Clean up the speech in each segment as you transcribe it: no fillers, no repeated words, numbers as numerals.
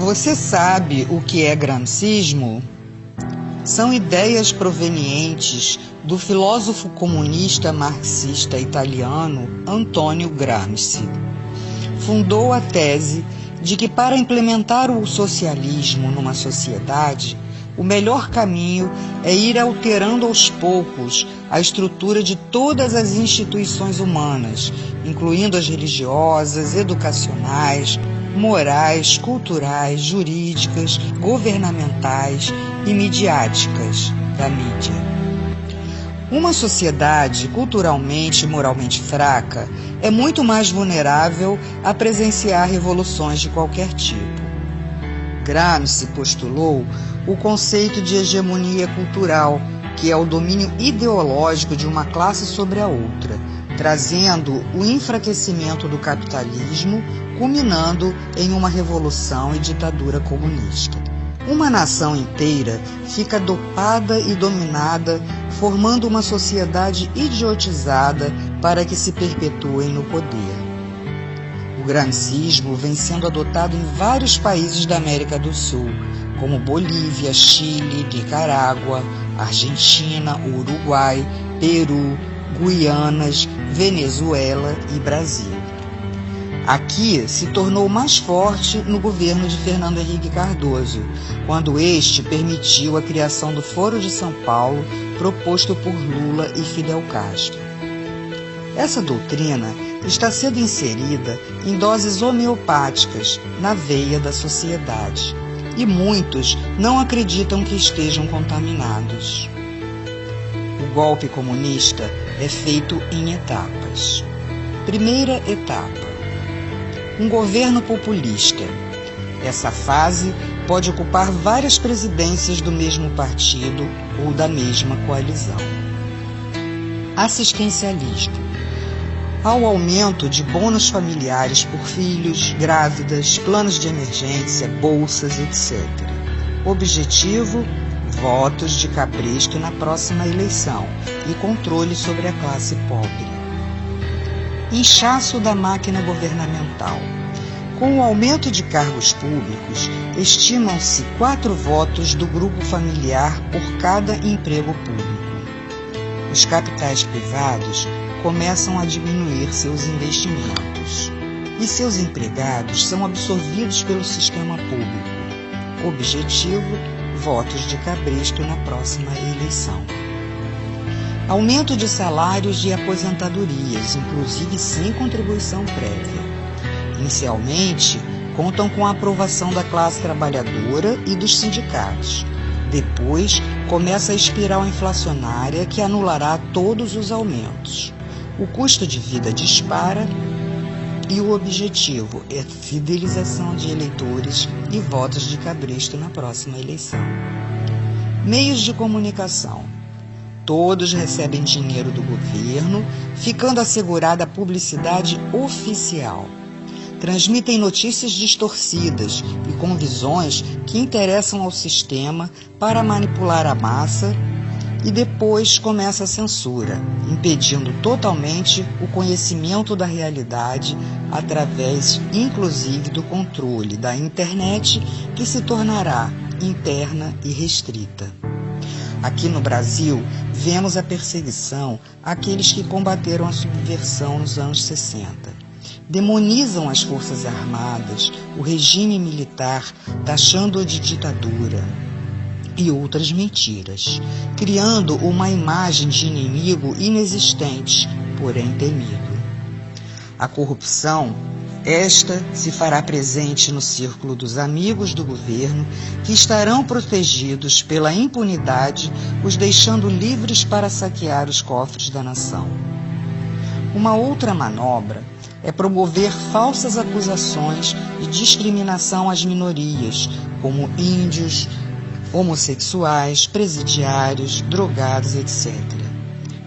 Você sabe o que é gramscismo? São ideias provenientes do filósofo comunista marxista italiano Antonio Gramsci. Fundou a tese de que para implementar o socialismo numa sociedade, o melhor caminho é ir alterando aos poucos a estrutura de todas as instituições humanas, incluindo as religiosas, educacionais, morais, culturais, jurídicas, governamentais e midiáticas da mídia. Uma sociedade culturalmente e moralmente fraca é muito mais vulnerável a presenciar revoluções de qualquer tipo. Gramsci postulou o conceito de hegemonia cultural, que é o domínio ideológico de uma classe sobre a outra, trazendo o enfraquecimento do capitalismo, culminando em uma revolução e ditadura comunista. Uma nação inteira fica dopada e dominada, formando uma sociedade idiotizada para que se perpetuem no poder. O gramscismo vem sendo adotado em vários países da América do Sul, como Bolívia, Chile, Nicarágua, Argentina, Uruguai, Peru, Guianas, Venezuela e Brasil. Aqui se tornou mais forte no governo de Fernando Henrique Cardoso, quando este permitiu a criação do Foro de São Paulo, proposto por Lula e Fidel Castro. Essa doutrina está sendo inserida em doses homeopáticas na veia da sociedade, e muitos não acreditam que estejam contaminados. O golpe comunista é feito em etapas. Primeira etapa: um governo populista. Essa fase pode ocupar várias presidências do mesmo partido ou da mesma coalizão. Assistencialismo. Ao aumento de bônus familiares por filhos, grávidas, planos de emergência, bolsas, etc. Objetivo: votos de cabresto na próxima eleição e controle sobre a classe pobre. Inchaço da máquina governamental. Com o aumento de cargos públicos, estimam-se 4 votos do grupo familiar por cada emprego público. Os capitais privados começam a diminuir seus investimentos e seus empregados são absorvidos pelo sistema público. Objetivo: votos de cabresto na próxima eleição. Aumento de salários e aposentadorias, inclusive sem contribuição prévia. Inicialmente, contam com a aprovação da classe trabalhadora e dos sindicatos. Depois, começa a espiral inflacionária que anulará todos os aumentos. O custo de vida dispara e o objetivo é fidelização de eleitores e votos de cabresto na próxima eleição. Meios de comunicação. Todos recebem dinheiro do governo, ficando assegurada a publicidade oficial. Transmitem notícias distorcidas e com visões que interessam ao sistema para manipular a massa, e depois começa a censura, impedindo totalmente o conhecimento da realidade através, inclusive, do controle da internet, que se tornará interna e restrita. Aqui no Brasil, vemos a perseguição àqueles que combateram a subversão nos anos 60. Demonizam as Forças Armadas, o regime militar, taxando-o de ditadura e outras mentiras, criando uma imagem de inimigo inexistente, porém temido. A corrupção, esta se fará presente no círculo dos amigos do governo, que estarão protegidos pela impunidade, os deixando livres para saquear os cofres da nação. Uma outra manobra é promover falsas acusações de discriminação às minorias, como índios, homossexuais, presidiários, drogados, etc.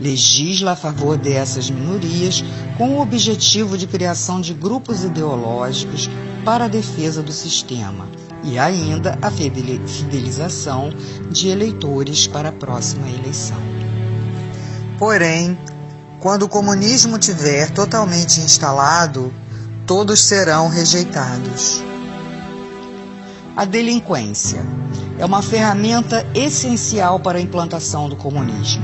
Legisla a favor dessas minorias com o objetivo de criação de grupos ideológicos para a defesa do sistema e ainda a fidelização de eleitores para a próxima eleição. Porém, quando o comunismo tiver totalmente instalado, todos serão rejeitados. A delinquência é uma ferramenta essencial para a implantação do comunismo.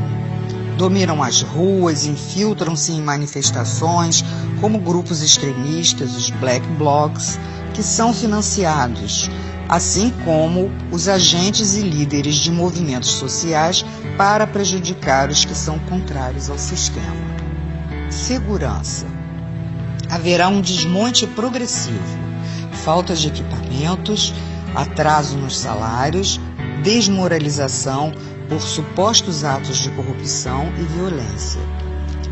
Dominam as ruas, infiltram-se em manifestações como grupos extremistas, os Black Blocs, que são financiados, assim como os agentes e líderes de movimentos sociais para prejudicar os que são contrários ao sistema. Segurança. Haverá um desmonte progressivo, falta de equipamentos, atraso nos salários, desmoralização por supostos atos de corrupção e violência.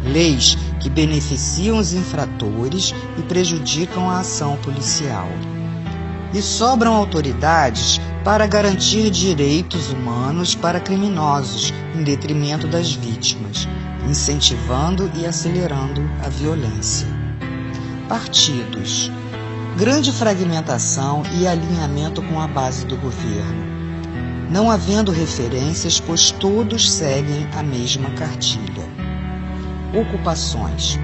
Leis que beneficiam os infratores e prejudicam a ação policial. E sobram autoridades para garantir direitos humanos para criminosos, em detrimento das vítimas, incentivando e acelerando a violência. Partidos. Grande fragmentação e alinhamento com a base do governo, não havendo referências, pois todos seguem a mesma cartilha. Ocupações.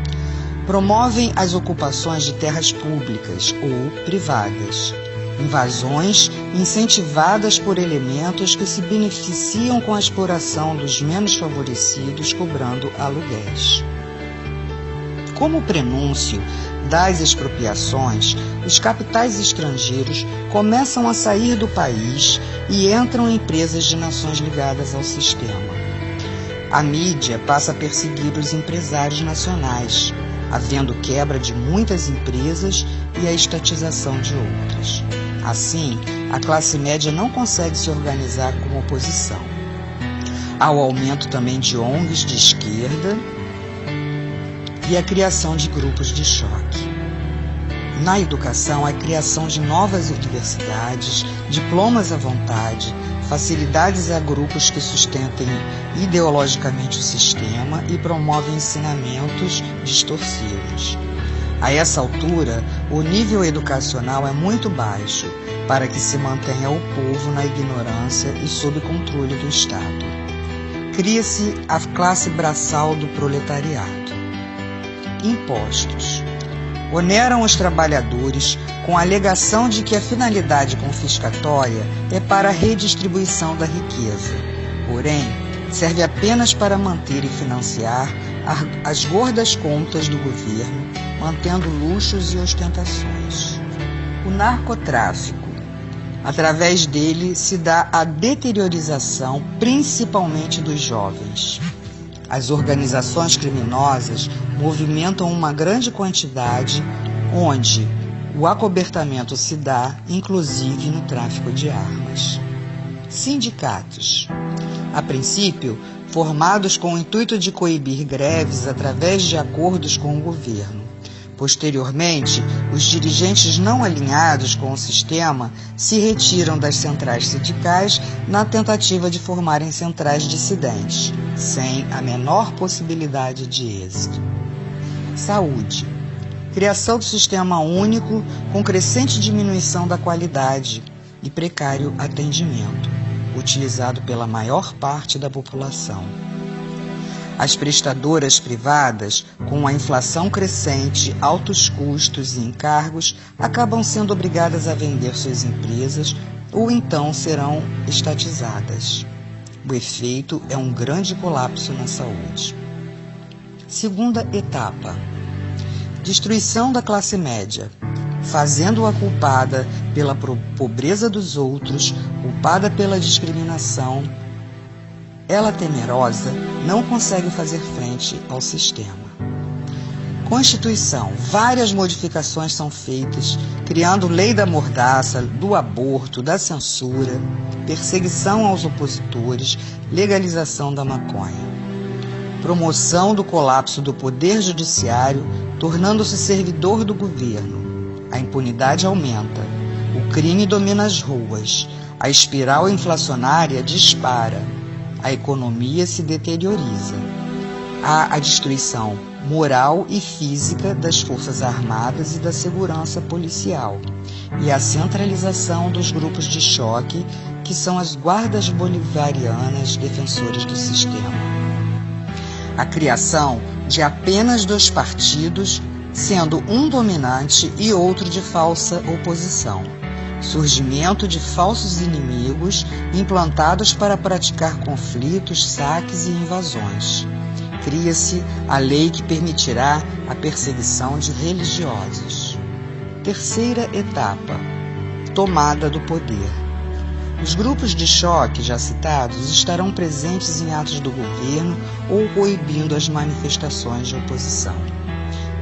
Promovem as ocupações de terras públicas ou privadas. Invasões incentivadas por elementos que se beneficiam com a exploração dos menos favorecidos, cobrando aluguéis. Como prenúncio das expropriações, os capitais estrangeiros começam a sair do país e entram em empresas de nações ligadas ao sistema. A mídia passa a perseguir os empresários nacionais, havendo quebra de muitas empresas e a estatização de outras. Assim, a classe média não consegue se organizar como oposição. Há o aumento também de ONGs de esquerda e a criação de grupos de choque. Na educação, a criação de novas universidades, diplomas à vontade, facilidades a grupos que sustentem ideologicamente o sistema e promovem ensinamentos distorcidos. A essa altura, o nível educacional é muito baixo para que se mantenha o povo na ignorância e sob controle do Estado. Cria-se a classe braçal do proletariado. Impostos. Oneram os trabalhadores com a alegação de que a finalidade confiscatória é para a redistribuição da riqueza. Porém, serve apenas para manter e financiar as gordas contas do governo, mantendo luxos e ostentações. O narcotráfico. Através dele se dá a deteriorização, principalmente dos jovens. As organizações criminosas movimentam uma grande quantidade, onde o acobertamento se dá, inclusive no tráfico de armas. Sindicatos. A princípio, formados com o intuito de coibir greves através de acordos com o governo. Posteriormente, os dirigentes não alinhados com o sistema se retiram das centrais sindicais na tentativa de formarem centrais dissidentes, sem a menor possibilidade de êxito. Saúde. Criação do sistema único com crescente diminuição da qualidade e precário atendimento, utilizado pela maior parte da população. As prestadoras privadas, com a inflação crescente, altos custos e encargos, acabam sendo obrigadas a vender suas empresas ou então serão estatizadas. O efeito é um grande colapso na saúde. Segunda etapa. Destruição da classe média, fazendo-a culpada pela pobreza dos outros, culpada pela discriminação. Ela, temerosa, não consegue fazer frente ao sistema. Constituição. Várias modificações são feitas, criando lei da mordaça, do aborto, da censura, perseguição aos opositores, legalização da maconha. Promoção do colapso do poder judiciário, tornando-se servidor do governo. A impunidade aumenta, o crime domina as ruas, a espiral inflacionária dispara, a economia se deterioriza. Há a destruição moral e física das forças armadas e da segurança policial, e a centralização dos grupos de choque, que são as guardas bolivarianas defensoras do sistema. A criação de apenas 2 partidos, sendo um dominante e outro de falsa oposição, surgimento de falsos inimigos implantados para praticar conflitos, saques e invasões. Cria-se a lei que permitirá a perseguição de religiosos. Terceira etapa: tomada do poder. Os grupos de choque já citados estarão presentes em atos do governo ou coibindo as manifestações de oposição.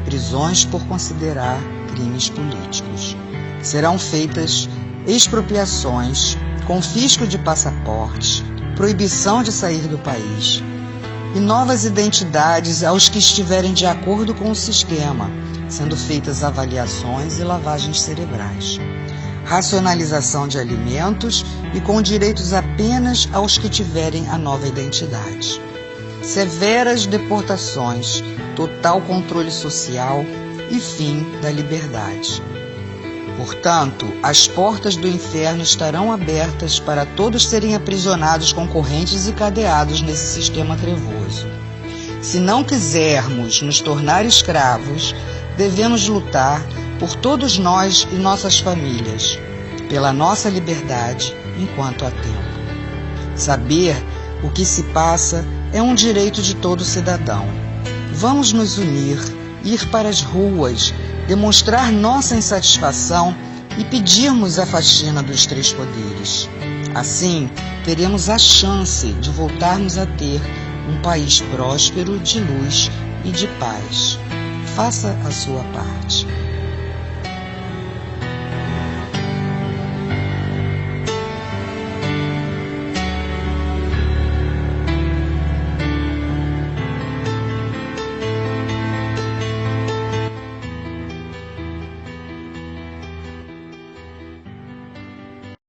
Prisões por considerar crimes políticos. Serão feitas expropriações, confisco de passaportes, proibição de sair do país e novas identidades aos que estiverem de acordo com o sistema, sendo feitas avaliações e lavagens cerebrais. Racionalização de alimentos e com direitos apenas aos que tiverem a nova identidade. Severas deportações, total controle social e fim da liberdade. Portanto, as portas do inferno estarão abertas para todos serem aprisionados com correntes e cadeados nesse sistema trevoso. Se não quisermos nos tornar escravos, devemos lutar por todos nós e nossas famílias, pela nossa liberdade enquanto há tempo. Saber o que se passa é um direito de todo cidadão. Vamos nos unir, ir para as ruas, demonstrar nossa insatisfação e pedirmos a faxina dos três poderes. Assim, teremos a chance de voltarmos a ter um país próspero, de luz e de paz. Faça a sua parte.